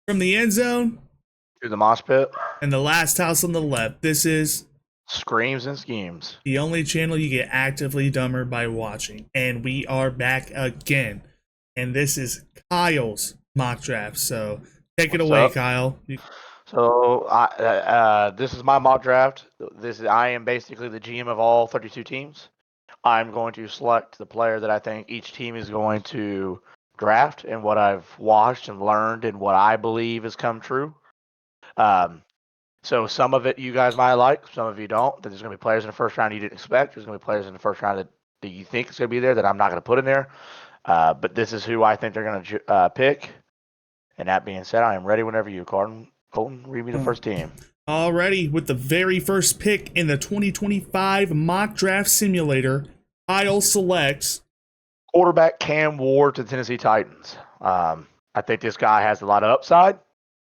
From the end zone Through the mosh pit. and the last house on the left. This is Screams and schemes. the only channel you get actively dumber by watching. And we are back again. And this is Kyle's mock draft. So take it What's away, up? Kyle. So this is my mock draft. I am basically the GM of all 32 teams. I'm going to select the player that I think each team is going to draft and what I've watched and learned and what I believe has come true. So some of it you guys might like, some of you don't. There's going to be players in the first round you didn't expect. There's going to be players in the first round that you think is going to be there that I'm not going to put in there. But this is who I think they're going to pick. And that being said, I am ready whenever you, Colton. Colton, read me the first team. Alrighty, with the very first pick in the 2025 mock draft simulator, Kyle selects Quarterback Cam Ward to the Tennessee Titans. I think this guy has a lot of upside.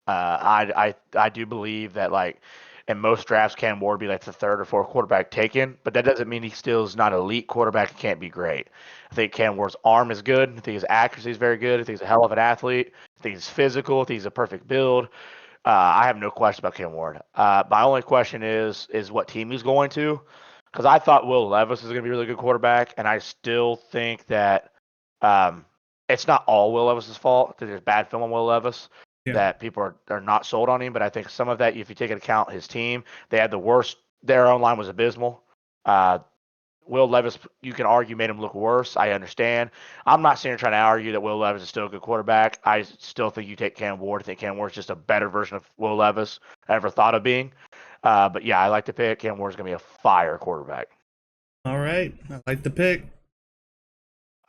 I do believe that, like, in most drafts, Cam Ward would be like the third or fourth quarterback taken, but that doesn't mean he still is not an elite quarterback and can't be great. I think Cam Ward's arm is good. I think his accuracy is very good. I think he's a hell of an athlete. I think he's physical. I think he's a perfect build. I have no question about Cam Ward. My only question is what team he's going to, because I thought Will Levis is going to be a really good quarterback, and I still think that it's not all Will Levis's fault. There's bad film on Will Levis. Yeah. That people are not sold on him, but I think some of that, if you take into account his team, they had the worst. Their own line was abysmal. Will Levis, you can argue, made him look worse. I understand. I'm not sitting here trying to argue that Will Levis is still a good quarterback. I still think you take Cam Ward. I think Cam Ward's just a better version of Will Levis I ever thought of being. But yeah, I like to pick. Cam Ward's going to be a fire quarterback. All right, I like the pick.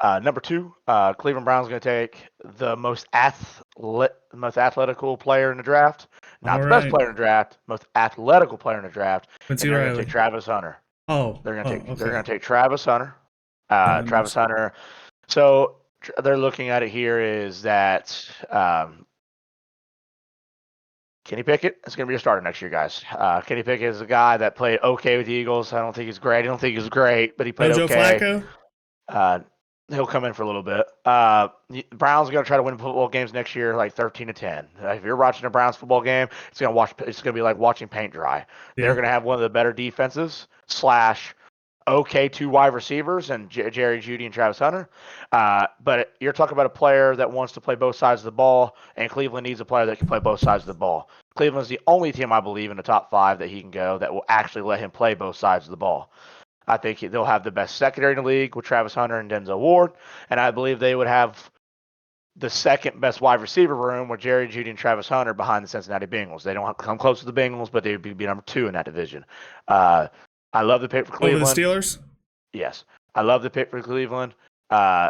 Number two, Cleveland Browns going to take the most athletical player in the draft. Not the best player in the draft, most athletic player in the draft. Quincy and they're Riley. going to take Travis Hunter. Oh, They're going to take. okay. They're going to take Travis Hunter. Travis Hunter. So they're looking at it here is that Kenny Pickett is going to be a starter next year, guys. Kenny Pickett is a guy that played okay with the Eagles. I don't think he's great. I don't think he's great, but he played Joe okay. Flacco? He'll come in for a little bit. Browns are going to try to win football games next year, like 13-10. If you're watching a Browns football game, it's going to be like watching paint dry. Yeah. They're going to have one of the better defenses / okay 2 wide receivers and Jerry Jeudy and Travis Hunter. But you're talking about a player that wants to play both sides of the ball, and Cleveland needs a player that can play both sides of the ball. Cleveland's the only team, I believe, in the top 5 that he can go that will actually let him play both sides of the ball. I think they'll have the best secondary in the league with Travis Hunter and Denzel Ward, and I believe they would have the second best wide receiver room with Jerry Jeudy and Travis Hunter behind the Cincinnati Bengals. They don't come close to the Bengals, but they would be number 2 in that division. I love the pick for Cleveland. Over the Steelers? Yes. I love the pick for Cleveland. Yeah,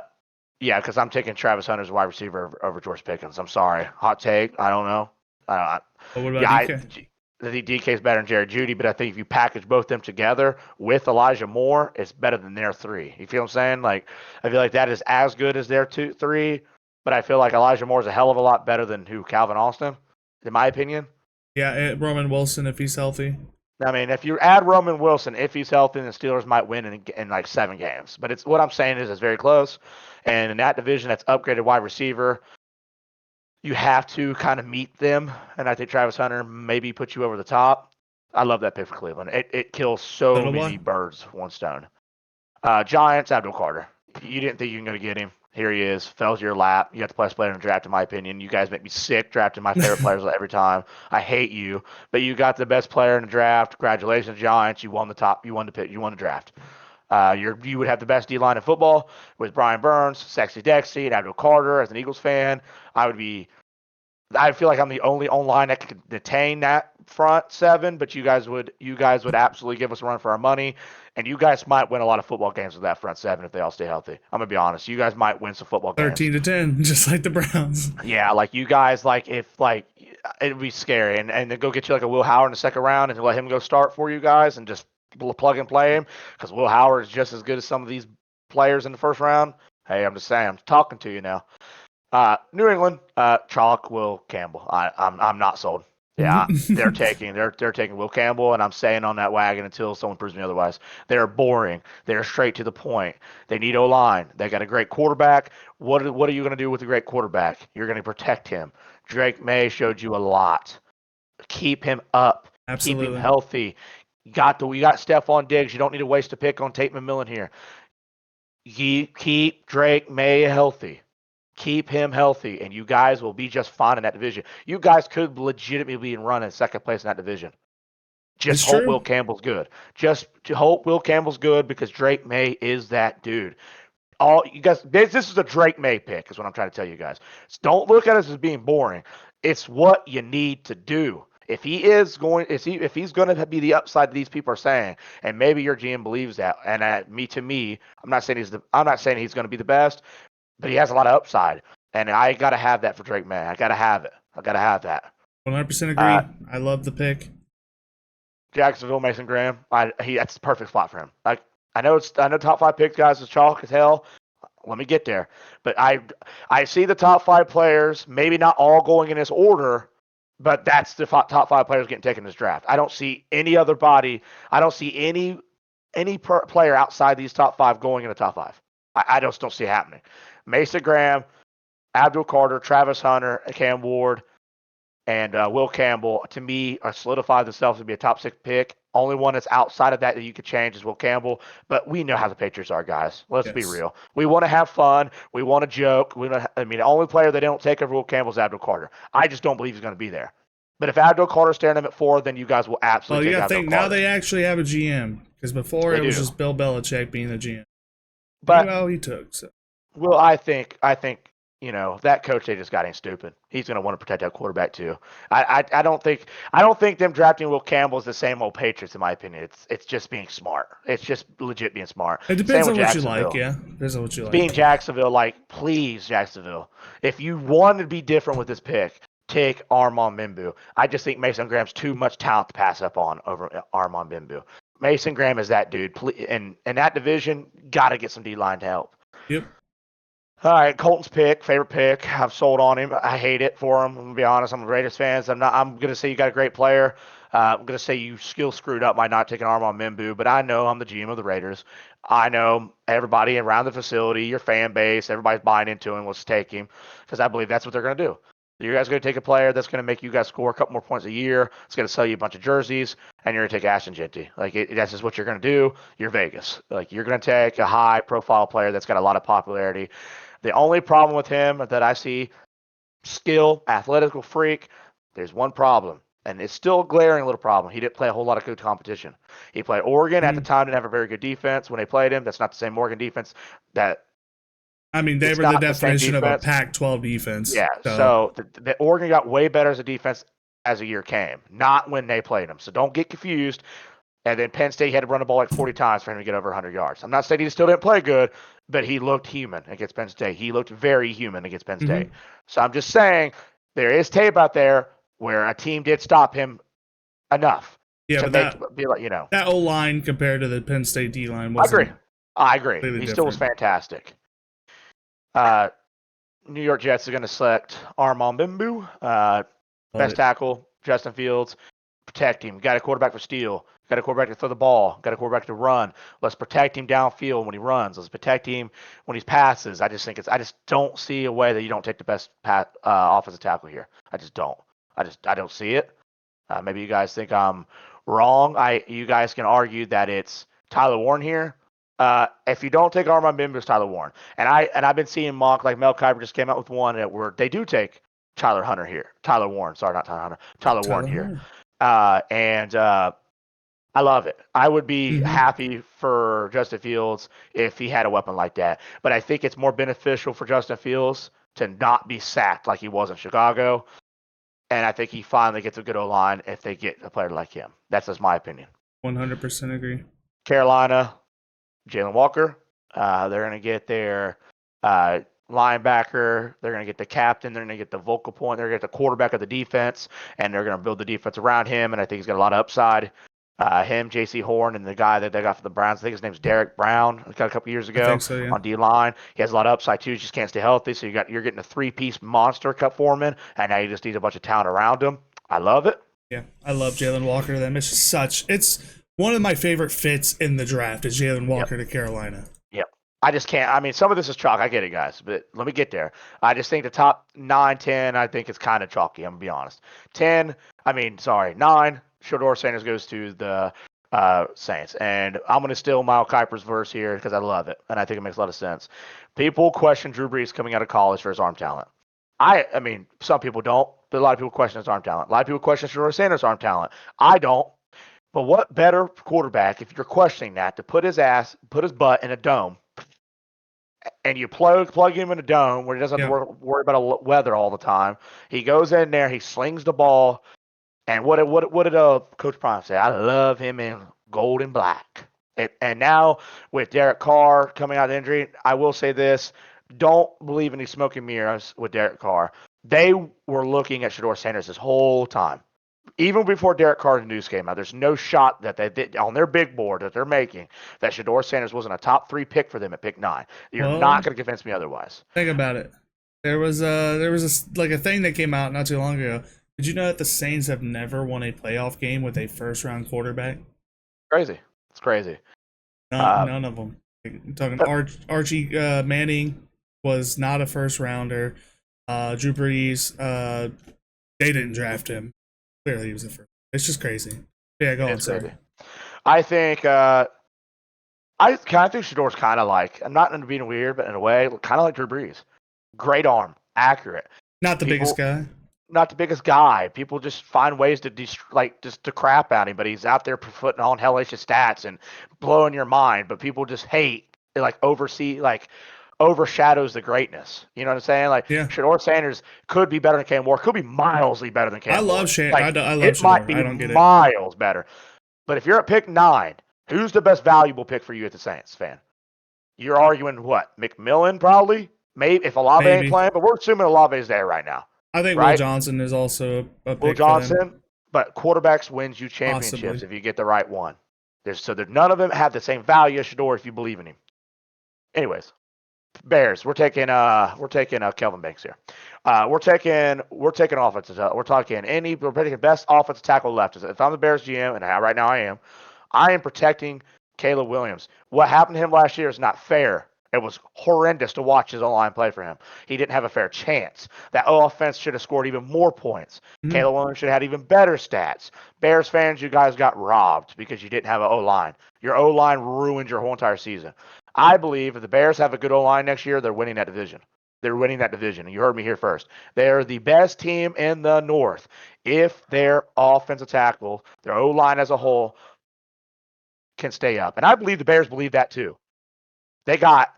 because I'm taking Travis Hunter as a wide receiver over George Pickens. I'm sorry. Hot take. I don't know. What about DK? I think DK is better than Jerry Jeudy, but I think if you package both them together with Elijah Moore, it's better than their 3. You feel what I'm saying? Like, I feel like that is as good as their 3, but I feel like Elijah Moore is a hell of a lot better than Calvin Austin, in my opinion. Yeah, Roman Wilson if he's healthy. I mean, if you add Roman Wilson, if he's healthy, the Steelers might win in like 7 games. But it's what I'm saying is it's very close. And in that division, that's upgraded wide receiver. You have to kind of meet them, and I think Travis Hunter maybe puts you over the top. I love that pick for Cleveland. It kills so many birds with one stone. Giants, Abdul Carter. You didn't think you were going to get him. Here he is. Fell to your lap. You got the best player in the draft, in my opinion. You guys make me sick drafting my favorite players every time. I hate you. But you got the best player in the draft. Congratulations, Giants. You won the top. You won the pick. You won the draft. You would have the best D-line in football with Brian Burns, Sexy Dexy, and Abdul Carter. As an Eagles fan, I feel like I'm the only online that could detain that front 7, but you guys would absolutely give us a run for our money, and you guys might win a lot of football games with that front 7 if they all stay healthy. I'm gonna be honest, you guys might win some football games. 13-10, just like the Browns. Yeah, like you guys, like if like it'd be scary, and then go get you like a Will Howard in the second round and let him go start for you guys and just plug and play him, because Will Howard is just as good as some of these players in the first round. Hey, I'm just saying, I'm talking to you now. New England, chalk Will Campbell. I'm not sold. Yeah, they're taking Will Campbell, and I'm staying on that wagon until someone proves me otherwise. They're boring. They're straight to the point. They need O-line. They got a great quarterback. What are you going to do with a great quarterback? You're going to protect him. Drake May showed you a lot. Keep him up. Absolutely. Keep him healthy. You got Stephon Diggs. You don't need to waste a pick on Tate McMillan here. Keep Drake May healthy. Keep him healthy, and you guys will be just fine in that division. You guys could legitimately be in run in second place in that division. Just hope Will Campbell's good. Just to hope Will Campbell's good because Drake May is that dude. All you guys, this is a Drake May pick, is what I'm trying to tell you guys. So don't look at us as being boring. It's what you need to do. If he's going to be the upside that these people are saying, and maybe your GM believes that, and to me, I'm not saying he's going to be the best, but he has a lot of upside, and I got to have that for Drake May. I got to have it. I got to have that. 100% agree. I love the pick. Jacksonville, Mason Graham. That's the perfect spot for him. Like I know top 5 picks, guys, is chalk as hell. Let me get there, but I see the top 5 players. Maybe not all going in this order, but that's the top 5 players getting taken in this draft. I don't see any other body. I don't see any player outside these top 5 going in the top 5. I just don't see it happening. Mason Graham, Abdul Carter, Travis Hunter, Cam Ward, and Will Campbell, to me, are solidified themselves to be a top 6 pick. Only one that's outside of that you could change is Will Campbell. But we know how the Patriots are, guys. Let's be real. We want to have fun. We want to joke. The only player they don't take over Will Campbell is Abdul Carter. I just don't believe he's going to be there. But if Abdul Carter's staring them at 4, then you guys will absolutely take Abdul Carter. Now they actually have a GM. Because before it was just Bill Belichick being the GM. But he took. So. Well, I think that coach they just got ain't stupid. He's going to want to protect that quarterback too. I don't think them drafting Will Campbell is the same old Patriots in my opinion. It's just being smart. It's just legit being smart. It depends on what you like. Yeah, depends on what you like. Being Jacksonville, please Jacksonville, if you want to be different with this pick, take Armand Bimbu. I just think Mason Graham's too much talent to pass up on over Armand Bimbu. Mason Graham is that dude. And in that division, got to get some D-line to help. Yep. All right, Colton's favorite pick. I've sold on him. I hate it for him. I'm gonna be honest. I'm a Raiders fan. I'm gonna say you got a great player. I'm gonna say you skill screwed up by not taking Armand Bimbu. But I know I'm the GM of the Raiders. I know everybody around the facility, your fan base, everybody's buying into him. Let's take him because I believe that's what they're gonna do. You guys are going to take a player that's going to make you guys score a couple more points a year. It's going to sell you a bunch of jerseys, and you're going to take Ashton Genty. That's just what you're going to do. You're Vegas. You're going to take a high-profile player that's got a lot of popularity. The only problem with him that I see, skill, athletical freak, there's one problem, and it's still a glaring little problem. He didn't play a whole lot of good competition. He played Oregon at the time, didn't have a very good defense. When they played him, that's not the same Oregon defense that they were the definition of a Pac-12 defense. Yeah, so the Oregon got way better as a defense as the year came, not when they played them. So don't get confused. And then Penn State had to run the ball 40 times for him to get over 100 yards. I'm not saying he still didn't play good, but he looked human against Penn State. He looked very human against Penn State. So I'm just saying there is tape out there where a team did stop him enough. Yeah, but that O-line compared to the Penn State D-line wasn't. I agree. He still was fantastic. New York Jets are going to select Armand Bimbu, best tackle, Justin Fields. Protect him. Got a quarterback for steal. Got a quarterback to throw the ball. Got a quarterback to run. Let's protect him downfield when he runs. Let's protect him when he passes. I just don't see a way that you don't take the best offensive tackle here. I just don't. I don't see it. Maybe you guys think I'm wrong. You guys can argue that it's Tyler Warren here. If you don't take Armand Bimbu, it's Tyler Warren. And I've been seeing mock, like Mel Kiper just came out with one where they do take Tyler Warren. Sorry, not Tyler Hunter. Tyler Warren here. And I love it. I would be happy for Justin Fields if he had a weapon like that. But I think it's more beneficial for Justin Fields to not be sacked like he was in Chicago. And I think he finally gets a good O-line if they get a player like him. That's just my opinion. 100% agree. Carolina, Jalen Walker. They're going to get their linebacker. They're going to get the captain. They're going to get the vocal point. They're going to get the quarterback of the defense, and they're going to build the defense around him. And I think he's got a lot of upside. Him, J.C. Horn, and the guy that they got for the Browns. I think his name's Derek Brown. He got a couple years ago on D-line. He has a lot of upside too. He just can't stay healthy. So you're getting a 3-piece monster cut for him, and now you just need a bunch of talent around him. I love it. Yeah, I love Jalen Walker to them. It's one of my favorite fits in the draft is Jalen Walker to Carolina. Yep. I just can't. I mean, some of this is chalk. I get it, guys, but let me get there. I just think the top 9, 10, I think it's kind of chalky. I'm going to be honest. 9, Shador Sanders goes to the Saints. And I'm going to steal Mile Kiper's verse here because I love it, and I think it makes a lot of sense. People question Drew Brees coming out of college for his arm talent. I mean, some people don't, but a lot of people question his arm talent. A lot of people question Shador Sanders' arm talent. I don't. But what better quarterback, if you're questioning that, to put his butt in a dome, and you plug him in a dome where he doesn't have to worry about weather all the time. He goes in there, he slings the ball, and what did Coach Prime say? I love him in gold and black. And now with Derek Carr coming out of injury, I will say this: don't believe any smoke and mirrors with Derek Carr. They were looking at Shador Sanders this whole time. Even before Derek Carr's news came out, there's no shot that they did on their big board that they're making that Shador Sanders wasn't a top 3 pick for them at pick 9. You're not going to convince me otherwise. Think about it. There was a thing that came out not too long ago. Did you know that the Saints have never won a playoff game with a first round quarterback? Crazy. It's crazy. None of them. I'm talking Archie Manning was not a first rounder. Drew Brees, they didn't draft him. Clearly, he was the first. It's just crazy. Yeah, go on, sir. I think Shador's kind of like, I'm not being weird, but in a way, kind of like Drew Brees. Great arm, accurate. Not the biggest guy. Not the biggest guy. People just find ways to just to crap at him, but he's out there putting on hellacious stats and blowing your mind. But people just hate, overshadows the greatness. You know what I'm saying? Like, Shador Sanders could be better than Cam Ward. Could be mildly better than Cam Ward. I love Shador. I love it Shador. Might be I don't get miles better. But if you're at pick 9, who's the best valuable pick for you at the Saints fan? You're arguing what? McMillan probably? Maybe if Olave ain't playing, but we're assuming Olave's there right now. I think Will Johnson is also a pick. Will Johnson, but quarterbacks wins you championships if you get the right one. None of them have the same value as Shador if you believe in him. Anyways, Bears. We're taking Kelvin Banks here. We're taking offenses. We're taking best offensive tackle left. If I'm the Bears GM, and right now I am protecting Caleb Williams. What happened to him last year is not fair. It was horrendous to watch his O-line play for him. He didn't have a fair chance. That offense should have scored even more points. Mm-hmm. Caleb Williams should have had even better stats. Bears fans, you guys got robbed because you didn't have an O-line. Your O-line ruined your whole entire season. I believe if the Bears have a good O-line next year, they're winning that division. They're winning that division. And you heard me here first. They're the best team in the North. If their offensive tackle, their O-line as a whole, can stay up. And I believe the Bears believe that too. They got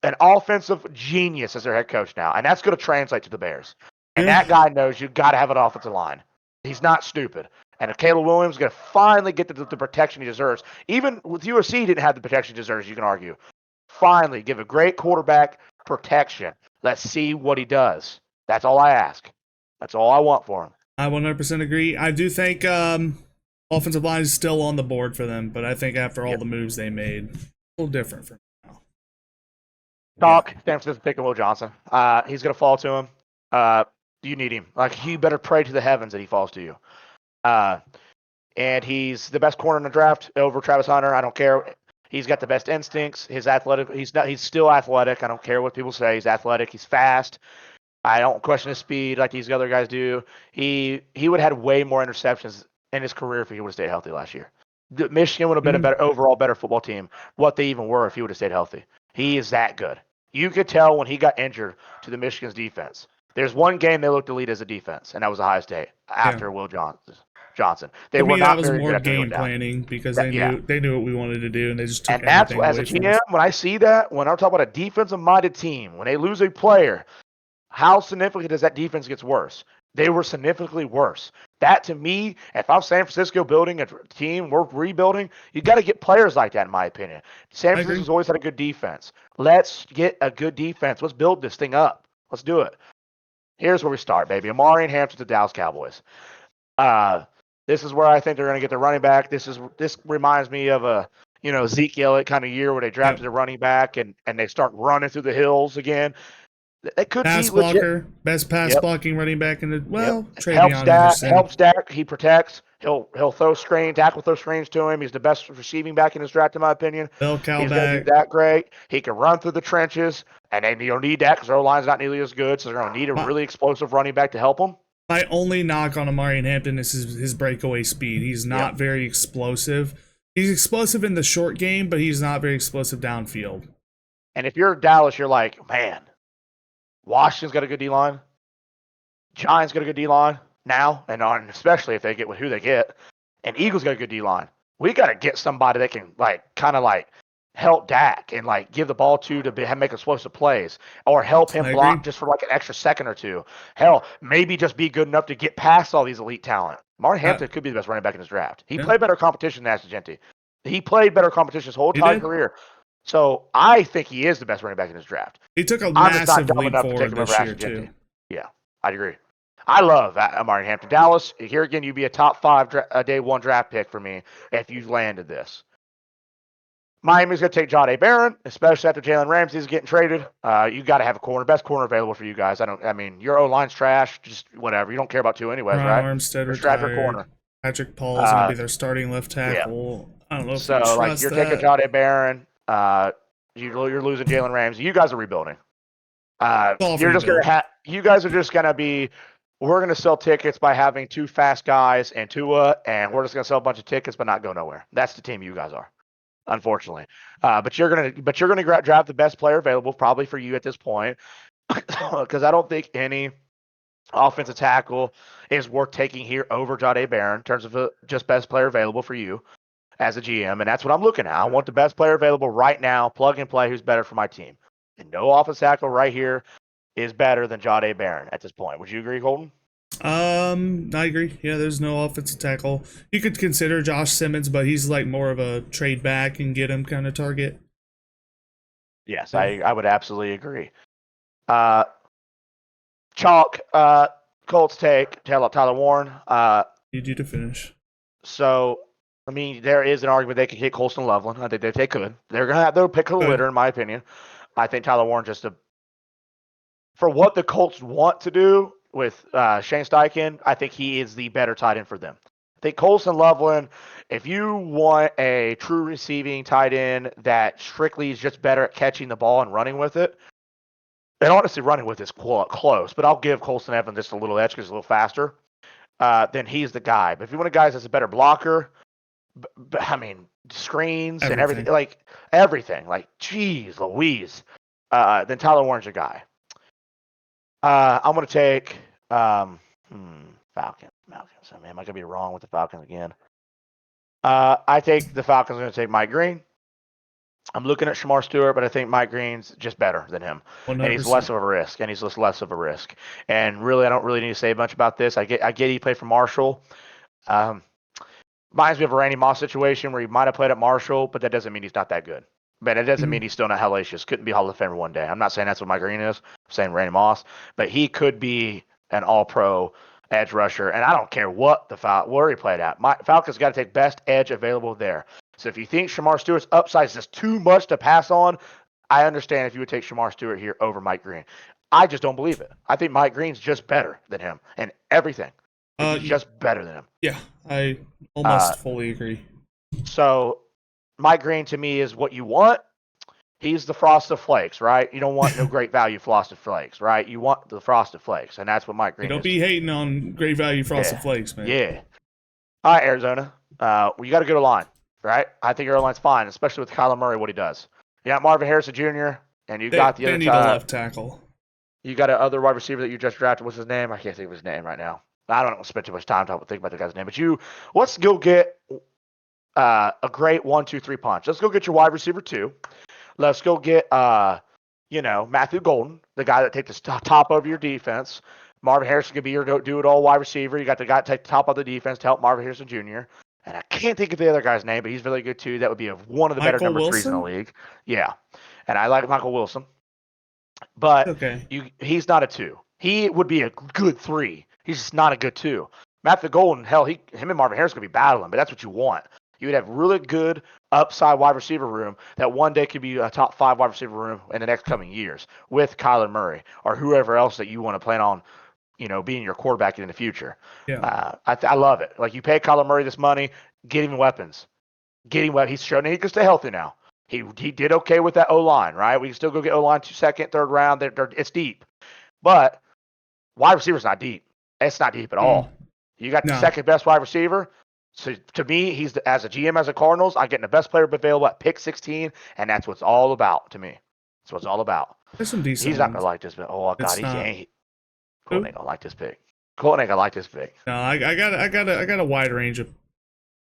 an offensive genius as their head coach now, and that's going to translate to the Bears. And that guy knows you got to have an offensive line. He's not stupid. And if Caleb Williams is going to finally get the protection he deserves, even with USC, he didn't have the protection he deserves, you can argue. Finally, give a great quarterback protection. Let's see what he does. That's all I ask. That's all I want for him. I 100% agree. I do think offensive line is still on the board for them, but I think after all the moves they made, a little different from now. San Francisco picking Will Johnson. He's going to fall to him. You need him. Like, you better pray to the heavens that he falls to you. And he's the best corner in the draft over Travis Hunter. I don't care. He's got the best instincts. He's athletic. He's still athletic. I don't care what people say. He's athletic. He's fast. I don't question his speed like these other guys do. He would have had way more interceptions in his career if he would have stayed healthy last year. Michigan would have been a better football team, what they even were if he would have stayed healthy. He is that good. You could tell when he got injured to the Michigan's defense. There's one game they looked elite as a defense, and that was Ohio State after Will Johnson. They were not very good at game planning because they knew what we wanted to do, and they just took everything away from us. And that's as a GM, when I see that, when I'm talking about a defensive-minded team, when they lose a player, how significant does that defense get worse? They were significantly worse. That, to me, if I'm San Francisco building a team, we're rebuilding, you got to get players like that, in my opinion. San Francisco's always had a good defense. Let's get a good defense. Let's build this thing up. Let's do it. Here's where we start, baby. Amari and Hampton to Dallas Cowboys. This is where I think they're going to get the running back. This reminds me of a Zeke Elliott kind of year where they drafted a running back and they start running through the hills again. It could pass be legit. Blocker, best pass blocking running back in the Helps Dak. He protects. He'll throw screens, tackle throw screens to him. He's the best receiving back in his draft, in my opinion. Bell cow He's going to back. do that great. He can run through the trenches, and then you'll need that because their line's not nearly as good. So they're going to need a really explosive running back to help them. My only knock on Amari Hampton is his breakaway speed. He's not very explosive. He's explosive in the short game, but he's not very explosive downfield. And if you're Dallas, you're like, man, Washington's got a good D-line. Giants got a good D-line now, and especially if they get with who they get. And Eagles got a good D-line. We got to get somebody that can kind of help Dak and give the ball to make explosive plays, or help him block just for an extra second or two. Hell, maybe just be good enough to get past all these elite talent. Martin Hampton could be the best running back in his draft. He played better competition than Asagenti. He played better competition his whole entire career. So I think he is the best running back in his draft. He took a massive leap forward this year too. Yeah, I'd agree. I love Martin Hampton. Dallas, here again, you'd be a top 5 day 1 draft pick for me if you landed this. Miami's going to take Jahdae Barron, especially after Jalen Ramsey's getting traded. You got to have a best corner available for you guys. Your O-line's trash, just whatever. You don't care about 2 anyways, right? Armstead retired. Corner. Patrick Paul is going to be their starting left tackle. Yeah. I don't know if you trust you're that. taking Jahdae Barron. You're losing Jalen Ramsey. You guys are rebuilding. You guys are just going to be. We're going to sell tickets by having 2 fast guys and Tua, and we're just going to sell a bunch of tickets but not go nowhere. That's the team you guys are. Unfortunately, but you're gonna draft the best player available, probably for you at this point, because I don't think any offensive tackle is worth taking here over Jahdae Barron in terms of just best player available for you as a GM, and that's what I'm looking at. I want the best player available right now, plug and play, who's better for my team. And no offensive tackle right here is better than Jahdae Barron at this point. Would you agree, Colton? I agree. Yeah, there's no offensive tackle. You could consider Josh Simmons, but he's more of a trade back and get him kind of target. Yes, I would absolutely agree. Chalk, Colts take Tyler Warren. Need you to finish. So, there is an argument they could hit Colston Loveland. I think they could. They're going to have their pick of the litter, in my opinion. I think Tyler Warren for what the Colts want to do with Shane Steichen, I think he is the better tight end for them. I think Colston Loveland, if you want a true receiving tight end that strictly is just better at catching the ball and running with it, and honestly running with it is close, but I'll give Colston Evans just a little edge because he's a little faster, then he's the guy. But if you want a guy that's a better blocker, screens and everything, geez Louise, then Tyler Warren's your guy. I'm going to take Falcons. Am I going to be wrong with the Falcons again? I take the Falcons. I'm going to take Mike Green. I'm looking at Shamar Stewart, but I think Mike Green's just better than him. 100%. And he's less of a risk. And really, I don't really need to say much about this. I get he played for Marshall. Reminds me of a Randy Moss situation where he might have played at Marshall, but that doesn't mean he's not that good. But it doesn't mean he's still not hellacious. Couldn't be Hall of Famer one day. I'm not saying that's what Mike Green is. I'm saying Randy Moss. But he could be an all-pro edge rusher. And I don't care what where he played at. Falcons got to take best edge available there. So if you think Shamar Stewart's upside is just too much to pass on, I understand if you would take Shamar Stewart here over Mike Green. I just don't believe it. I think Mike Green's just better than him in everything. He's just better than him. Yeah, I almost fully agree. So Mike Green to me is what you want. He's the Frosted Flakes, right? You don't want no great value Frosted Flakes, right? You want the Frosted Flakes, and that's what Mike Green is. Don't be hating on great value Frosted Flakes, man. Yeah. All right, Arizona. You got a good line, right? I think your line's fine, especially with Kyler Murray, what he does. You got Marvin Harrison Jr., and you got the other need a left tackle. You got an other wide receiver that you just drafted. What's his name? I can't think of his name right now. I don't want to spend too much time thinking about the guy's name. But let's go get a great 1-2-3 punch. Let's go get your wide receiver 2. Let's go get Matthew Golden, the guy that takes the top of your defense. Marvin Harrison could be your do-it-all wide receiver. You got the guy that take the top of the defense to help Marvin Harrison Jr. And I can't think of the other guy's name, but he's really good too. That would be one of the better number 3s in the league. Yeah, and I like Michael Wilson. But he's not a 2. He would be a good 3. He's just not a good 2. Matthew Golden, hell, him and Marvin Harrison could be battling, but that's what you want. You would have really good upside wide receiver room that one day could be a top 5 wide receiver room in the next coming years with Kyler Murray or whoever else that you want to plan on being your quarterback in the future. Yeah. I love it. Like, you pay Kyler Murray this money, get him weapons. He's shown he can stay healthy now. He did okay with that O-line, right? We can still go get O-line second, third round. It's deep. But wide receiver's not deep. It's not deep at all. You got the second best wide receiver. So to me, as a GM, as a Cardinals, I'm getting the best player available at pick 16, and that's what's all about to me. That's what it's all about. There's some decent He's not ones. gonna like this, but God, Colton Who? ain't gonna like this pick. Colton ain't gonna like this pick. No, I got a wide range of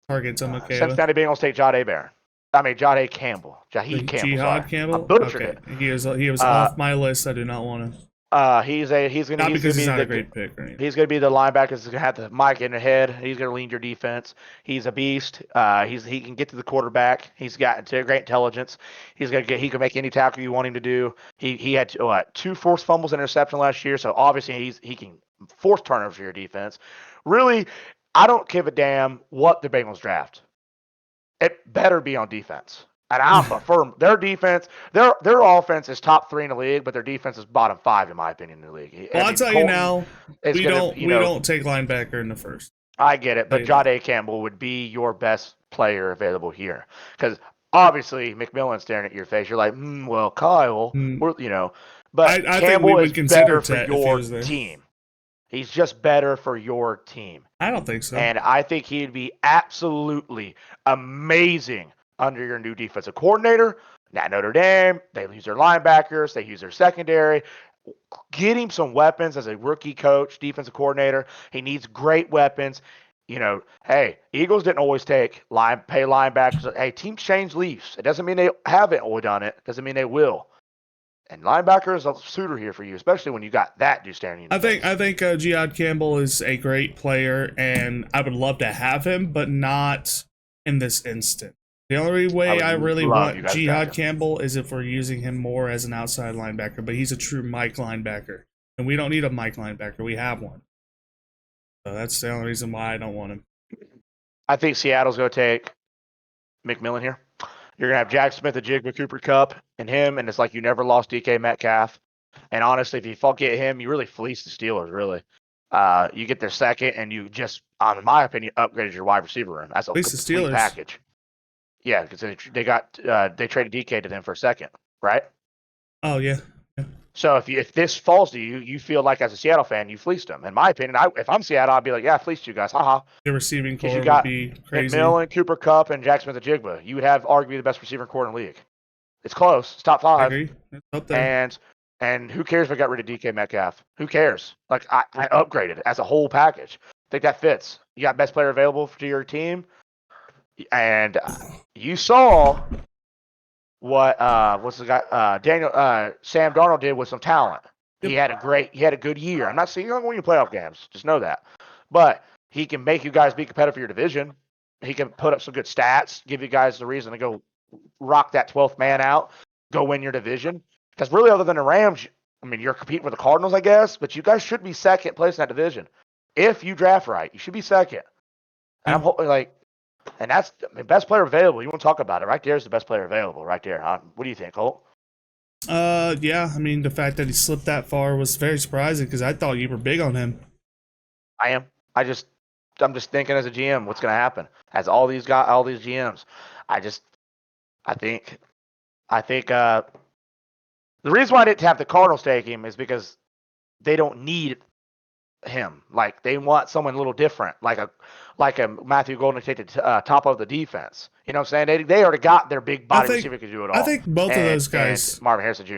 targets I'm okay with. Cincinnati Bengals take Jahdae Campbell. Jaheed Campbell. Jihad Campbell. I butchered it. He was off my list. I do not want him. He's not a great pick. Right? He's going to be the linebacker that's going to have the mic in the head. He's going to lead your defense. He's a beast. He can get to the quarterback. He's got great intelligence. He can make any tackle you want him to do. He had 2 forced fumbles and interception last year, so obviously he can force turnovers for your defense. Really, I don't give a damn what the Bengals draft. It better be on defense. And I'm affirm their defense, their offense is top 3 in the league, but their defense is bottom 5 in my opinion in the league. Well, I'll tell you now, we don't take linebacker in the first. I get it, but Jahdae Campbell would be your best player available here, because obviously McMillan's staring at your face. You're like, well, Kyle, but I Campbell think is better for your team. He's just better for your team. I don't think so. And I think he'd be absolutely amazing under your new defensive coordinator. At Notre Dame, they use their linebackers, they use their secondary. Get him some weapons as a rookie coach, defensive coordinator. He needs great weapons. Hey, Eagles didn't always pay linebackers. Hey, teams change leaves. It doesn't mean they haven't always done it. It doesn't mean they will. And linebacker is a suitor here for you, especially when you got that dude staring you. I think Jihad Campbell is a great player, and I would love to have him, but not in this instant. The only way I really want Jihad Campbell is if we're using him more as an outside linebacker, but he's a true Mike linebacker. And we don't need a Mike linebacker. We have one. So that's the only reason why I don't want him. I think Seattle's going to take McMillan here. You're going to have Jack Smith-Njigba, Cooper Kupp, and him, and it's like you never lost DK Metcalf. And honestly, if you get him, you really fleece the Steelers, really. You get their second, and you just, in my opinion, upgraded your wide receiver room. That's a complete package. Yeah, because they traded DK to them for a second, right? Oh yeah. So if this falls to you, you feel like as a Seattle fan, you fleeced them. In my opinion, if I'm Seattle, I'd be like, yeah, I fleeced you guys, haha. The receiving core would be crazy. McMillan, Cooper Kupp, and Jack Smith-Njigba. You would have arguably the best receiving core in the league. It's close. It's top 5. I agree. It's up there. And who cares if I got rid of DK Metcalf? Who cares? Like I upgraded as a whole package. I think that fits. You got best player available to your team. And you saw what what's the guy Sam Darnold did with some talent. Yep. He had a good year. I'm not saying you're not going to win playoff games, just know that. But he can make you guys be competitive for your division. He can put up some good stats, give you guys the reason to go rock that 12th man out, go win your division. Because really, other than the Rams, I mean, you're competing with the Cardinals, I guess, but you guys should be second place in that division. If you draft right, you should be second. And I'm hoping and that's best player available. You want to talk about it? Right there's the best player available. Right there. Huh? What do you think, Colt? Yeah. I mean, the fact that he slipped that far was very surprising because I thought you were big on him. I am. I'm just thinking as a GM, what's going to happen? As all these GMs, I think the reason why I didn't have the Cardinals take him is because they don't need him. Like they want someone a little different, like a Matthew Golden to take the top of the defense. You know what I'm saying? They already got their big body receiver who can do it all. I think both of those guys, Marvin Harrison Jr.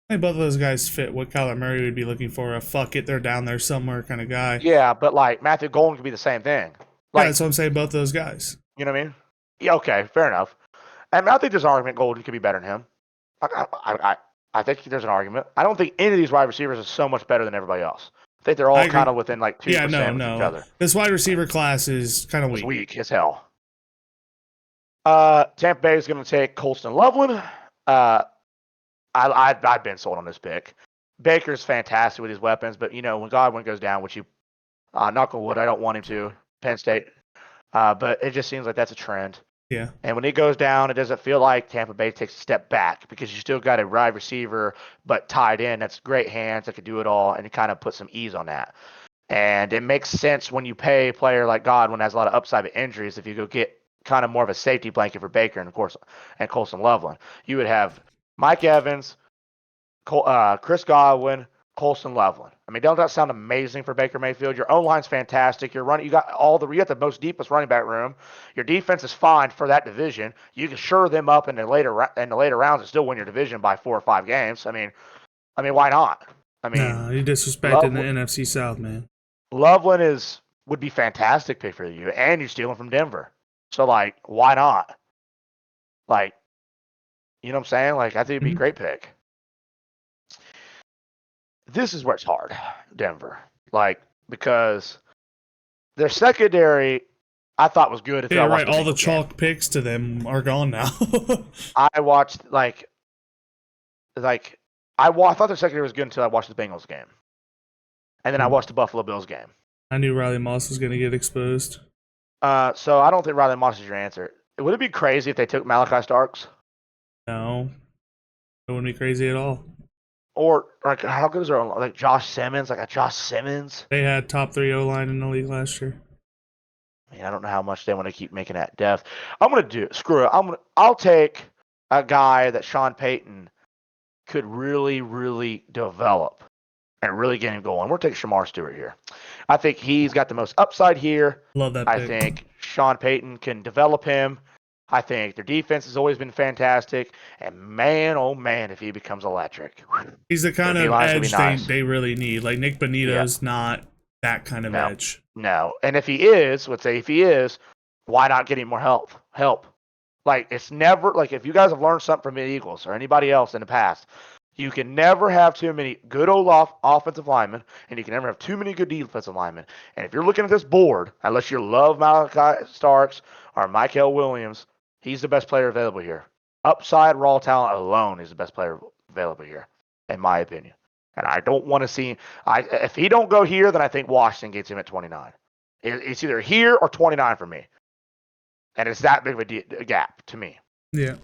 I think both of those guys fit what Kyler Murray would be looking for. A fuck it, they're down there somewhere kind of guy. Yeah, but like Matthew Golden could be the same thing. Like, yeah, that's what I'm saying. Both of those guys. You know what I mean? Yeah. Okay. Fair enough. And I think there's an argument Golden could be better than him. I think there's an argument. I don't think any of these wide receivers is so much better than everybody else. I think they're all kind of within like 2% of each other. This wide receiver class is kind of weak. It's weak as hell. Tampa Bay is going to take Colston Loveland. I've been sold on this pick. Baker's fantastic with his weapons, but when Godwin goes down, which you knock on wood, I don't want him to. Penn State, but it just seems like that's a trend. Yeah. And when he goes down, it doesn't feel like Tampa Bay takes a step back because you still got a wide receiver, but tied in. That's great hands that could do it all, and it kind of put some ease on that. And it makes sense when you pay a player like Godwin has a lot of upside with injuries. If you go get kind of more of a safety blanket for Baker and of course and Colson Loveland, you would have Mike Evans, Chris Godwin, Colson Loveland. I mean, don't that sound amazing for Baker Mayfield? Your own line's fantastic. You got the most deepest running back room. Your defense is fine for that division. You can shore them up in the later rounds and still win your division by 4 or 5 games. I mean, why not? I mean, No, you disrespecting the NFC South, man. Loveland would be fantastic pick for you, and you're stealing from Denver. So like, why not? Like, you know what I'm saying? Like, I think it'd be a great pick. This is where it's hard, Denver. Like, because their secondary, I thought was good. Yeah, right. All the chalk picks to them are gone now. I watched I thought their secondary was good until I watched the Bengals game, and then I watched the Buffalo Bills game. I knew Riley Moss was going to get exposed. So I don't think Riley Moss is your answer. Would it be crazy if they took Malachi Starks? No, it wouldn't be crazy at all. Or like, how good is their like Josh Simmons? Like a Josh Simmons? They had top 3 O-line in the league last year. I mean, I don't know how much they want to keep making that depth. I'm gonna do it. Screw it. I'll take a guy that Sean Payton could really, really develop and really get him going. We're taking Shamar Stewart here. I think he's got the most upside here. Love that pick. I think Sean Payton can develop him. I think their defense has always been fantastic. And man, oh man, if he becomes electric. He's the kind of edge they really need. Like Nick Bonito's not that kind of edge. No. And if he is, why not get him more help? Like, it's never, like, if you guys have learned something from the Eagles or anybody else in the past, you can never have too many good old offensive linemen, and you can never have too many good defensive linemen. And if you're looking at this board, unless you love Malachi Starks or Michael Williams, he's the best player available here. Upside raw talent alone is the best player available here, in my opinion. And I don't want to see if he don't go here, then I think Washington gets him at 29. It's either here or 29 for me. And it's that big of a gap to me. Yeah.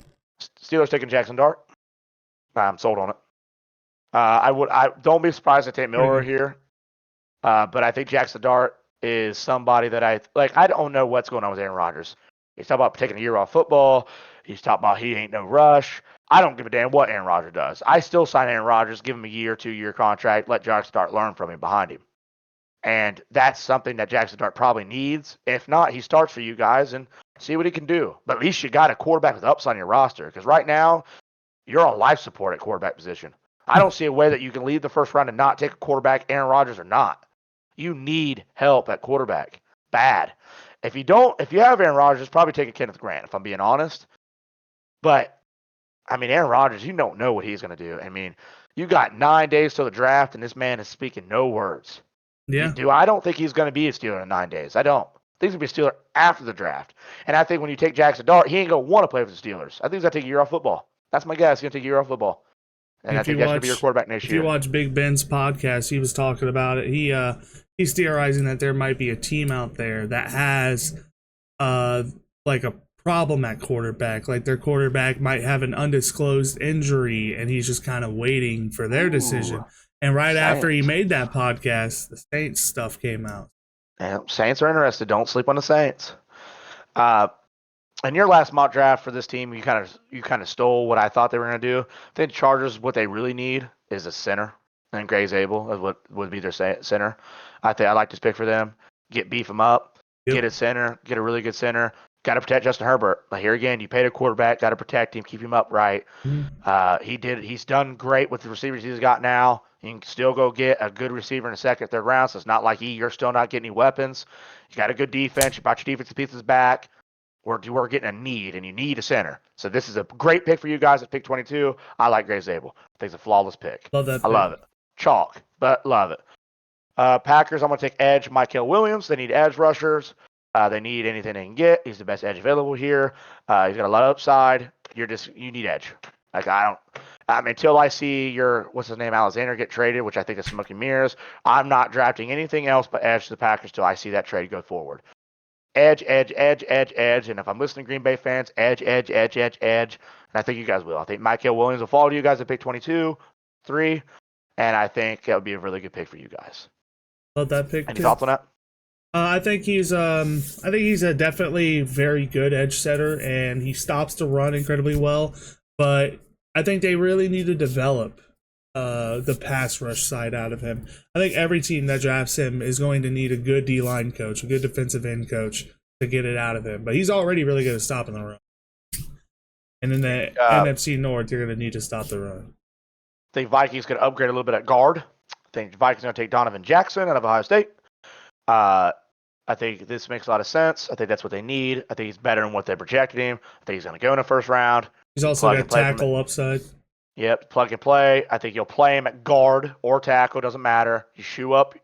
Steelers taking Jackson Dart. I'm sold on it. I don't be surprised to take MILROE here. But I think Jackson Dart is somebody that I don't know what's going on with Aaron Rodgers. He's talking about taking a year off football. He's talking about he ain't no rush. I don't give a damn what Aaron Rodgers does. I still sign Aaron Rodgers, give him a 2-year contract, let Jackson Dart learn from him behind him. And that's something that Jackson Dart probably needs. If not, he starts for you guys and see what he can do. But at least you got a quarterback with upside on your roster. Because right now, you're on life support at quarterback position. I don't see a way that you can leave the first round and not take a quarterback, Aaron Rodgers or not. You need help at quarterback. Bad. If you have Aaron Rodgers, probably take a Kenneth Grant, if I'm being honest. But, I mean, Aaron Rodgers, you don't know what he's going to do. I mean, you got 9 days till the draft, and this man is speaking no words. Yeah. I don't think he's going to be a Steeler in 9 days. I don't. I think he's going to be a Steeler after the draft. And I think when you take Jackson Dart, he ain't going to want to play for the Steelers. I think he's going to take a year off football. That's my guess. He's going to take a year off football. And I think that's going to be your quarterback next year. If you watch Big Ben's podcast, he was talking about it. He's theorizing that there might be a team out there that has like a problem at quarterback. Like their quarterback might have an undisclosed injury, and he's just kind of waiting for their decision. And right after he made that podcast, the Saints stuff came out. Yeah, Saints are interested. Don't sleep on the Saints. In your last mock draft for this team, you kind of stole what I thought they were going to do. I think Chargers, what they really need is a center, and Gray Zabel is what would be their center. I like this pick for them. Beef them up. Yep. Get a center. Get a really good center. Got to protect Justin Herbert. But here again, you paid a quarterback. Got to protect him. Keep him upright. Mm-hmm. He's done great with the receivers he's got now. You can still go get a good receiver in the second, third round. So it's not like you're still not getting any weapons. You got a good defense. You brought your defensive pieces back. We're getting a need, and you need a center. So this is a great pick for you guys at pick 22. I like Gray Zabel. I think it's a flawless pick. Love that. I love it. Chalk, but love it. Packers, I'm going to take edge Michael Williams. They need edge rushers. They need anything they can get. He's the best edge available here. He's got a lot of upside. You need edge. Like until I see what's his name, Alexander get traded, which I think is smoking mirrors, I'm not drafting anything else but edge to the Packers till I see that trade go forward. Edge. And if I'm listening to Green Bay fans, edge. And I think you guys will. I think Michael Williams will fall to you guys at pick 22, 3. And I think that would be a really good pick for you guys. Love that pick Any too. thoughts on that? I think he's a definitely very good edge setter, and he stops the run incredibly well. But I think they really need to develop the pass rush side out of him. I think every team that drafts him is going to need a good D line coach, a good defensive end coach to get it out of him. But he's already really good at stopping the run. And in the NFC North, you're going to need to stop the run. I think Vikings could upgrade a little bit at guard. I think Vikings are going to take Donovan Jackson out of Ohio State. I think this makes a lot of sense. I think that's what they need. I think he's better than what they projected him. I think he's going to go in the first round. He's also got tackle upside. Yep, plug and play. I think you'll play him at guard or tackle, doesn't matter. You shoe up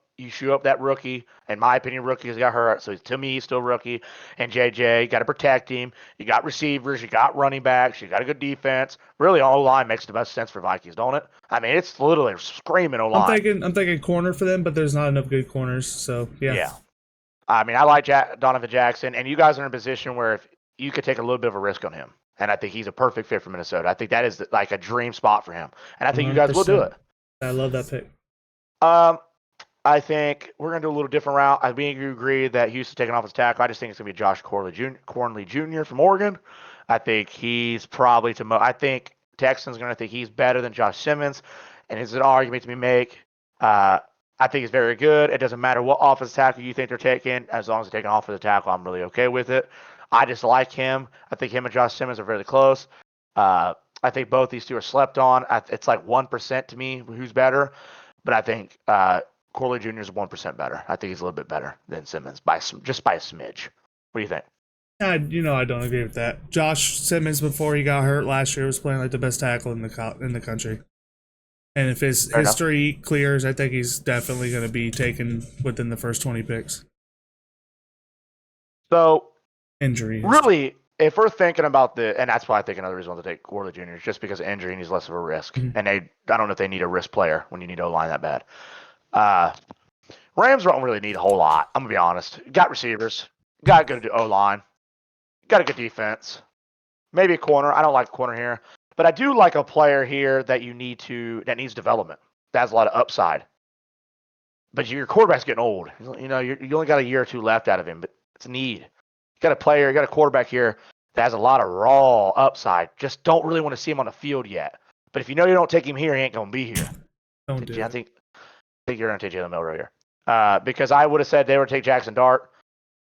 that rookie. In my opinion, rookie has got hurt, so to me, he's still rookie. And JJ, got to protect him. You got receivers, you got running backs, you got a good defense. Really, O-line makes the best sense for Vikings, don't it? I mean, it's literally screaming O-line. I'm thinking corner for them, but there's not enough good corners, so yeah. Yeah. I mean, I like Donovan Jackson, and you guys are in a position where if you could take a little bit of a risk on him. And I think he's a perfect fit for Minnesota. I think that is like a dream spot for him. And I think 100%. You guys will do it. I love that pick. I think we're going to do a little different route. I think you agree that Houston's taking off his tackle. I just think it's going to be Josh Cornley Jr. from Oregon. I think he's probably I think Texans going to think he's better than Josh Simmons. And it's an argument to be made. I think he's very good. It doesn't matter what offensive tackle you think they're taking. As long as they're taking offensive tackle, I'm really okay with it. I just like him. I think him and Josh Simmons are very close. I think both these two are slept on. It's like 1% to me who's better. But I think Corley Jr. is 1% better. I think he's a little bit better than Simmons just by a smidge. What do you think? I don't agree with that. Josh Simmons, before he got hurt last year, was playing like the best tackle in the country. And if his history clears, I think he's definitely going to be taken within the first 20 picks. So, injury. Really, if we're thinking about and that's why I think another reason to take Corley Jr. is just because of injury and he's less of a risk. Mm-hmm. And I don't know if they need a risk player when you need O-line that bad. Rams don't really need a whole lot. I'm going to be honest. Got receivers. Got a good O-line. Got a good defense. Maybe a corner. I don't like a corner here. But I do like a player here that that needs development. That has a lot of upside. But your quarterback's getting old. You know, you only got a year or two left out of him, but it's a need. You got a quarterback here that has a lot of raw upside. Just don't really want to see him on the field yet. But if you know you don't take him here, he ain't going to be here. I think you're going to take Jalen MILROE here. Because I would have said they would take Jackson Dart,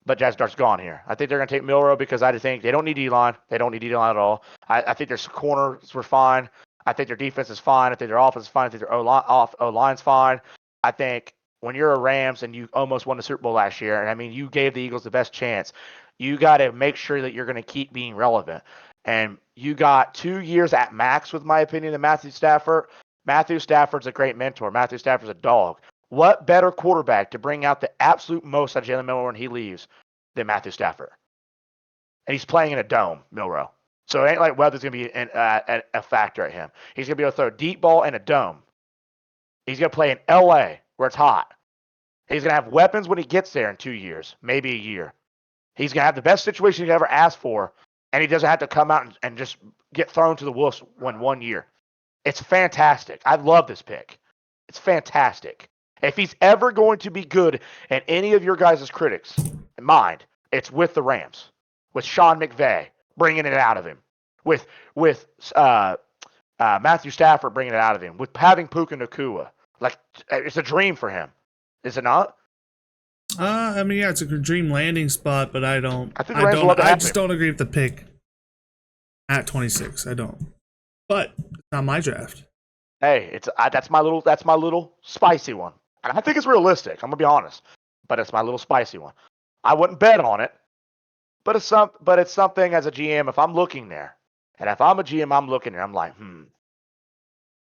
but Jackson Dart's gone here. I think they're going to take MILROE because I think they don't need D-line. They don't need D-line at all. I think their corners were fine. I think their defense is fine. I think their offense is fine. I think their O-line's fine. I think when you're a Rams and you almost won the Super Bowl last year, and I mean, you gave the Eagles the best chance, you got to make sure that you're going to keep being relevant. And you got 2 years at max, with my opinion, than Matthew Stafford. Matthew Stafford's a great mentor. Matthew Stafford's a dog. What better quarterback to bring out the absolute most out of Jalen MILROE when he leaves than Matthew Stafford? And he's playing in a dome, MILROE. So it ain't like weather's going to be a factor at him. He's going to be able to throw a deep ball in a dome. He's going to play in L.A. where it's hot. He's going to have weapons when he gets there in 2 years, maybe a year. He's going to have the best situation he ever asked for, and he doesn't have to come out and just get thrown to the wolves in 1 year. It's fantastic. I love this pick. It's fantastic. If he's ever going to be good in any of your guys' critics' mind, it's with the Rams, with Sean McVay bringing it out of him, with Matthew Stafford bringing it out of him, with having Puka Nacua. Like, it's a dream for him. Is it not? I mean, yeah, it's a dream landing spot, but I just don't agree with the pick at 26. I don't. But it's not my draft. Hey, that's my little spicy one. And I think it's realistic. I'm gonna be honest, but it's my little spicy one. I wouldn't bet on it, but it's something as a GM. If I'm looking there, and if I'm a GM, I'm looking there. I'm like,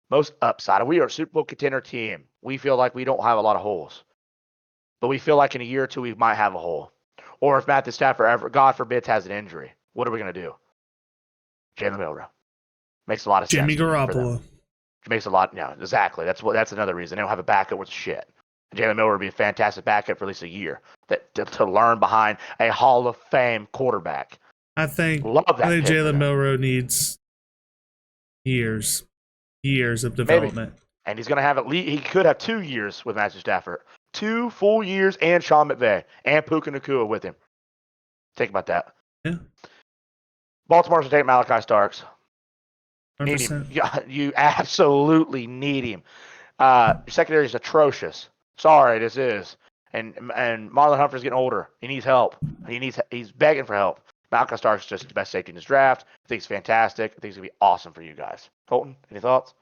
most upside. We are a Super Bowl contender team. We feel like we don't have a lot of holes, but we feel like in a year or two we might have a hole. Or if Matthew Stafford ever, God forbid, has an injury, what are we gonna do? Jalen MILROE makes a lot of sense. Jimmy Garoppolo. Makes a lot. Yeah, exactly. That's another reason they don't have a backup with shit. Jalen MILROE would be a fantastic backup for at least a year to learn behind a Hall of Fame quarterback. I think Jalen MILROE needs years of development. Maybe. And he's going to have he could have 2 years with Matthew Stafford 2 full years and Sean McVay and Puka Nacua with him. Think about that. Yeah. Baltimore's going to take Malachi Starks. 100%. Need him. You absolutely need him. Your secondary is atrocious. Sorry, this is. And Marlon Humphrey's getting older. He needs help. He's begging for help. Malachi Starks is just the best safety in this draft. I think he's fantastic. I think he's gonna be awesome for you guys. Colton, any thoughts?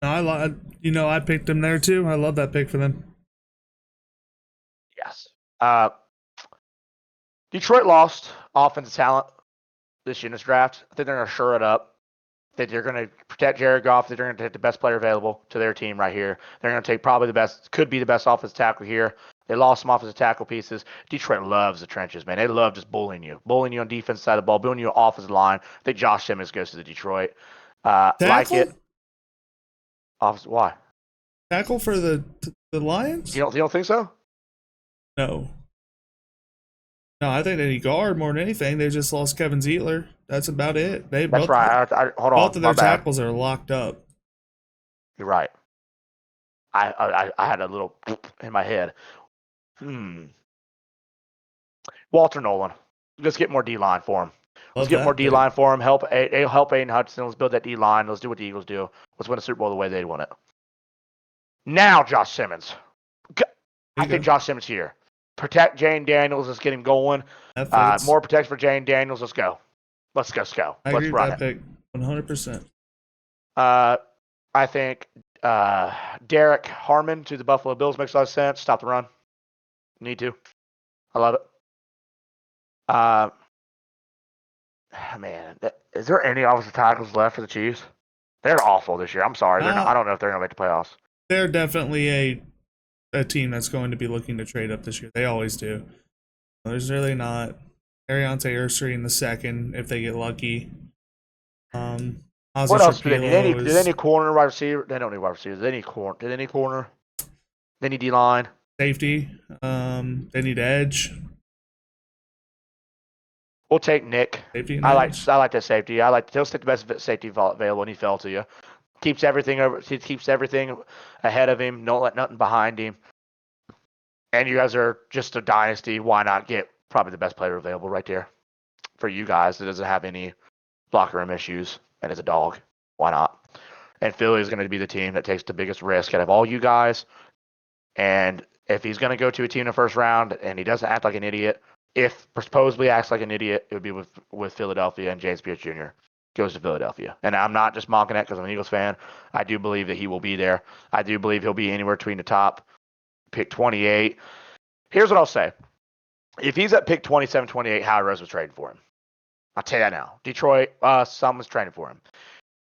No, I picked him there too. I love that pick for them. Yes. Detroit lost offensive talent this year in this draft. I think they're gonna shore it up. That they're going to protect Jared Goff. That they're going to take the best player available to their team right here. They're going to take probably could be the best offensive tackle here. They lost some offensive tackle pieces. Detroit loves the trenches, man. They love just bullying you on defense side of the ball, bullying you offensive line. I think Josh Simmons goes to the Detroit. Like it. Why? Tackle for the Lions? You don't think so? No. No, I think they need guard more than anything. They just lost Kevin Zeitler. That's about it. That's right. Hold on. Both of their tackles are locked up. You're right. I had a little in my head. Walter Nolan. Let's get more D-line for him. Let's get more D-line for him. Help Aiden Hudson. Let's build that D-line. Let's do what the Eagles do. Let's win a Super Bowl the way they won it. Now, Josh Simmons. I think Josh Simmons here. Protect Jane Daniels. Let's get him going. More protection for Jane Daniels. Let's go. Let's go. I agree with that pick. 100%. I think Derek Harmon to the Buffalo Bills makes a lot of sense. Stop the run. Need to. I love it. Man, is there any offensive tackles left for the Chiefs? They're awful this year. I'm sorry. I don't know if they're going to make the playoffs. They're definitely a team that's going to be looking to trade up this year. They always do. There's really not. Ariante Ursary in the second, if they get lucky. What else do they need? Do they need corner, wide receiver? They don't need wide receiver. Do they need corner? Do they need corner? They need D-line. Safety. They need edge. We'll take Nick. Safety I like that safety. He'll take the best safety available, and he fell to you. Keeps everything ahead of him. Don't let nothing behind him. And you guys are just a dynasty. Why not get probably the best player available right there for you guys that doesn't have any locker room issues and is a dog? Why not? And Philly is going to be the team that takes the biggest risk out of all you guys. And if he's going to go to a team in the first round and he doesn't act like an idiot, if supposedly acts like an idiot, it would be with Philadelphia, and James Pierce Jr. goes to Philadelphia. And I'm not just mocking it because I'm an Eagles fan. I do believe that he will be there. I do believe he'll be anywhere between the top pick 28. Here's what I'll say. If he's at pick 27, 28, Howard Rose was trading for him. I'll tell you that now. Detroit, someone's trading for him.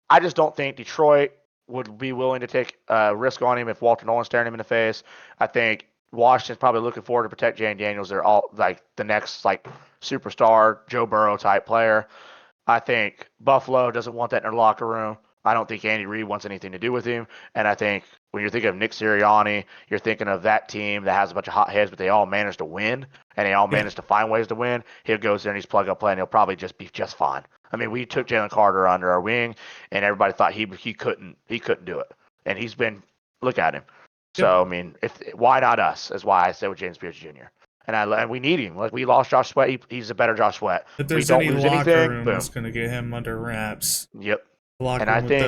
I just don't think Detroit would be willing to take a risk on him if Walter Nolan's staring him in the face. I think Washington's probably looking forward to protect Jane Daniels. They're all like the next superstar Joe Burrow type player. I think Buffalo doesn't want that in their locker room. I don't think Andy Reid wants anything to do with him. And I think when you're thinking of Nick Sirianni, you're thinking of that team that has a bunch of hot heads, but they all managed to win, and they all managed to find ways to win. He goes there and he's plug-and-play, and he'll probably just be just fine. I mean, we took Jalen Carter under our wing, and everybody thought he couldn't do it. And he's been – look at him. So, I mean, why not us is why I say with James Pierce Jr. And we need him. Like, we lost Josh Sweat. He's a better Josh Sweat. If there's any locker room that's going to get him under wraps. Yep. And I think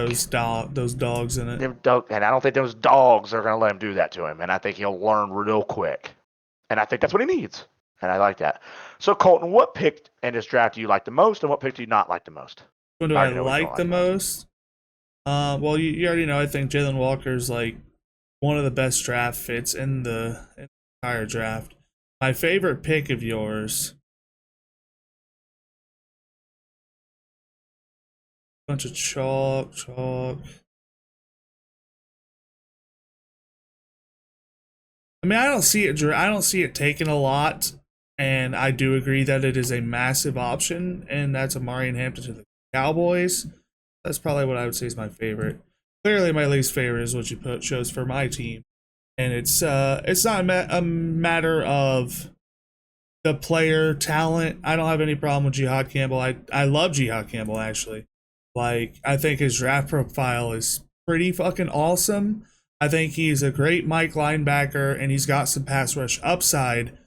those dogs in it. And I don't think those dogs are going to let him do that to him. And I think he'll learn real quick. And I think that's what he needs. And I like that. So, Colton, what pick in this draft do you like the most, and what pick do you not like the most? What do I like the most? Well, you already know. I think Jalen Walker's like one of the best draft fits in the entire draft. My favorite pick of yours. Bunch of chalk. I mean, I don't see it taking a lot, and I do agree that it is a massive option, and that's Amarian Hampton to the Cowboys. That's probably what I would say is my favorite. Clearly, my least favorite is what you chose for my team, and it's not a matter of the player talent. I don't have any problem with Jihad Campbell. I love Jihad Campbell, actually. Like, I think his draft profile is pretty fucking awesome. I think he's a great Mike linebacker, and he's got some pass rush upside.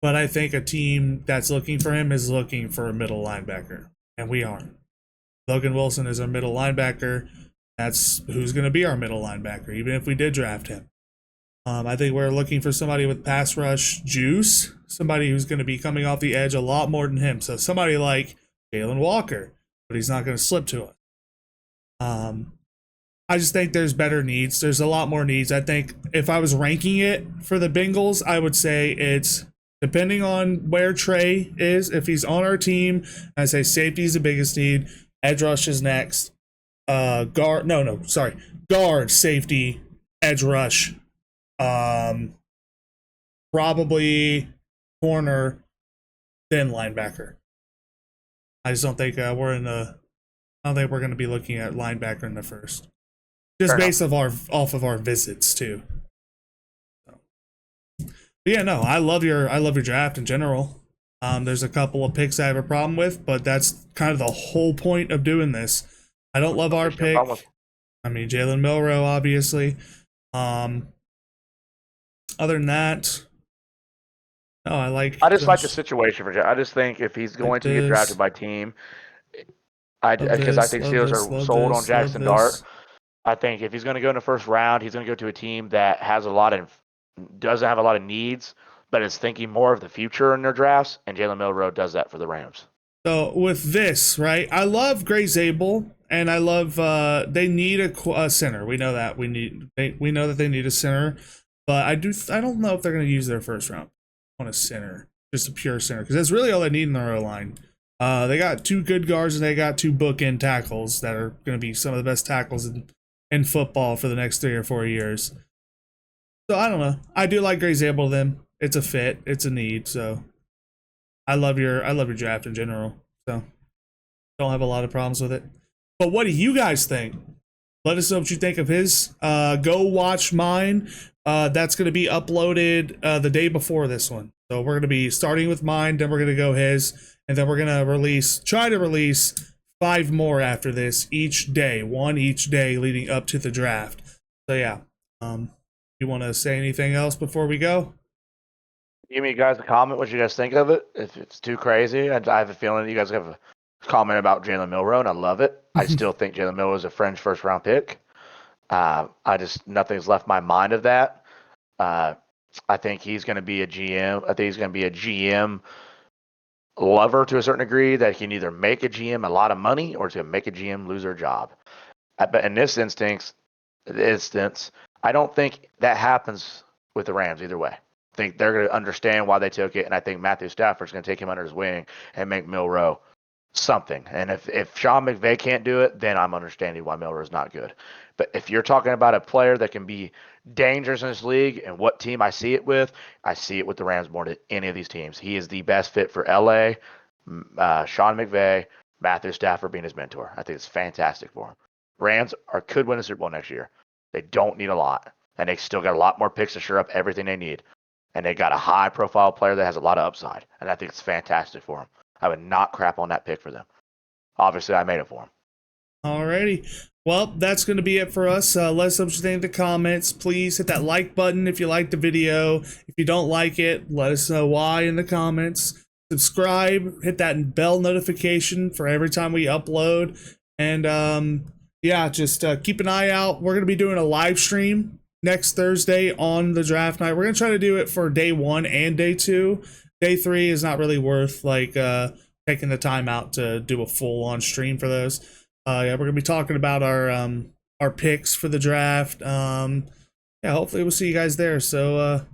But I think a team that's looking for him is looking for a middle linebacker, and we aren't. Logan Wilson is our middle linebacker. That's who's going to be our middle linebacker, even if we did draft him. I think we're looking for somebody with pass rush juice, somebody who's going to be coming off the edge a lot more than him. So somebody like Jalen Walker, but he's not going to slip to us. I just think there's better needs. There's a lot more needs. I think if I was ranking it for the Bengals, I would say it's depending on where Trey is. If he's on our team, I say safety is the biggest need. Edge rush is next. Guard, safety, edge rush. Probably corner, then linebacker. I just don't think I don't think we're going to be looking at linebacker in the first, just based off of our visits too. So. But yeah, no, I love your draft in general. There's a couple of picks I have a problem with, but that's kind of the whole point of doing this. I don't love our pick. I mean, Jalen MILROE, obviously. Other than that, no, I just like the situation for Jalen. I just think if he's going to get drafted by team, because I think Steelers are sold on Jackson Dart. I think if he's going to go in the first round, he's going to go to a team that doesn't have a lot of needs, but is thinking more of the future in their drafts, and Jalen MILROE does that for the Rams. So with this, right, I love Gray Zabel, and I love they need a center. We know that we know that they need a center, but I don't know if they're going to use their first round on a center, just a pure center, because that's really all they need in their O-line. They got 2 good guards and they got 2 bookend tackles that are going to be some of the best tackles in football for the next 3 or 4 years. So I don't know. I do like Gray Zabel. Them, it's a fit, it's a need. So I love your draft in general. So don't have a lot of problems with it. But what do you guys think? Let us know what you think of his. Go watch mine. That's going to be uploaded the day before this one. So we're going to be starting with mine, then we're going to go his, and then we're going to try to release 5 more after this each day, 1 each day leading up to the draft. So yeah, you want to say anything else before we go? Give me guys a comment what you guys think of it. If it's too crazy, I have a feeling that you guys have a comment about Jalen MILROE, and I love it. I still think Jalen MILROE is a fringe first round pick. Nothing's left my mind of that. I think he's going to be a GM. I think he's going to be a GM lover to a certain degree, that he can either make a GM a lot of money or to make a GM lose their job. But in this instance, I don't think that happens with the Rams either way. I think they're going to understand why they took it, and I think Matthew Stafford's going to take him under his wing and make MILROE something. And if Sean McVay can't do it, then I'm understanding why MILROE is not good. But if you're talking about a player that can be dangerous in this league and what team I see it with the Rams more than any of these teams. He is the best fit for LA, Sean McVay, Matthew Stafford being his mentor. I think it's fantastic for him. Rams could win a Super Bowl next year. They don't need a lot, and they still got a lot more picks to shore up everything they need. And they got a high-profile player that has a lot of upside, and I think it's fantastic for him. I would not crap on that pick for them. Obviously, I made it for him. Alrighty. Well, that's going to be it for us. Let us know what you think in the comments. Please hit that like button if you like the video. If you don't like it, let us know why in the comments. Subscribe, hit that bell notification for every time we upload. And yeah, just keep an eye out. We're going to be doing a live stream next Thursday on the draft night. We're going to try to do it for day 1 and day 2. Day 3 is not really worth taking the time out to do a full-on stream for those. Yeah, we're gonna be talking about our picks for the draft. Yeah, hopefully we'll see you guys there. So,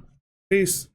peace.